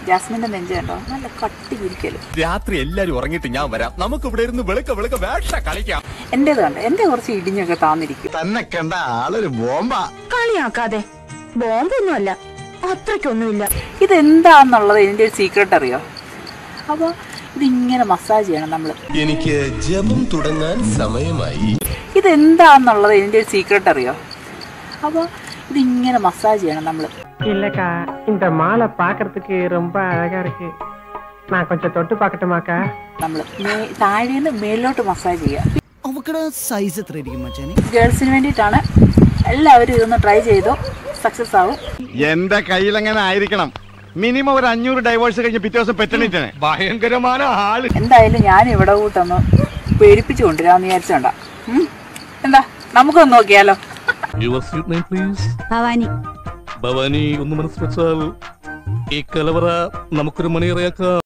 ജാസ്മിന്റെ നെഞ്ച് കണ്ടോ, നല്ല കട്ടി വിരിക്കലും. രാത്രി എല്ലാരും ഉറങ്ങിയിട്ട് ഞാൻ വരാം, നമുക്ക് ഇവിടെ ഇരുന്ന് വെളുക്ക വേഷ കളിക്കാം. എന്റേത് കണ്ടോ, എന്റെ കുറച്ച് ഇടിഞ്ഞൊക്കെ താന്നിരിക്കും. തന്നെ കണ്ട ആളൊരു ബോംബാ. കളിയാക്കാതെ, ബോംബൊന്നുമല്ല, അത്രയ്ക്കൊന്നുമില്ല. ഇതെന്താന്നുള്ളത് ഇതിന്റെ ഒരു സീക്രട്ട് അറിയോ? അപ്പൊ ഇതിങ്ങനെ മസാജ് ചെയ്യണം നമ്മള്. എനിക്ക് ജപം തുടങ്ങാൻ സമയമായി. ഇതെന്താന്നുള്ളത് ഇതിന്റെ ഒരു സീക്രട്ട് അറിയോ? അപ്പൊ ഇതിങ്ങനെ മസാജ് ചെയ്യണം നമ്മള്. இல்லக்கா, இந்த மாலை பாக்குறதுக்கு ரொம்ப அழகா இருக்கு. நான் கொஞ்சம் தொட்டு பார்க்கட்டுமாக்கா? നമ്മള് താഴേന്ന് മേലോട്ട് മസാജ് ചെയ്യാം. അവക്കടെ സൈസ് എത്രയായിരിക്കും മച്ചാനെ? ഗേൾസിന് വേണ്ടിയിട്ടാണ്. എല്ലാവരും ഇതൊന്ന് ട്രൈ ചെയ്തു, സക്സസ് ആവും. എന്റെ കയ്യിലെങ്ങനെ ആയിരിക്കണം. മിനിമം ഒരു 500 ഡൈവേഴ്സ് കഴിഞ്ഞ് പിറ്റേ ദിവസം പെറ്റണിട്ടാണ്. ഭയങ്കരമായ ആള്. എന്തായാലും ഞാൻ ഇവിടെ കൂട്ടൊന്ന് പേടിപ്പിച്ചു കൊണ്ടുവരാന്ന് വിചാരിച്ചോണ്ടാ. എന്താ, നമുക്കൊന്ന് നോക്കിയാലോ? ഭവാനി. ഭവാനി ഒന്ന് മനസ്സ് വെച്ചാൽ ഈ കലവറ നമുക്കൊരു മണിയറയാക്കാം.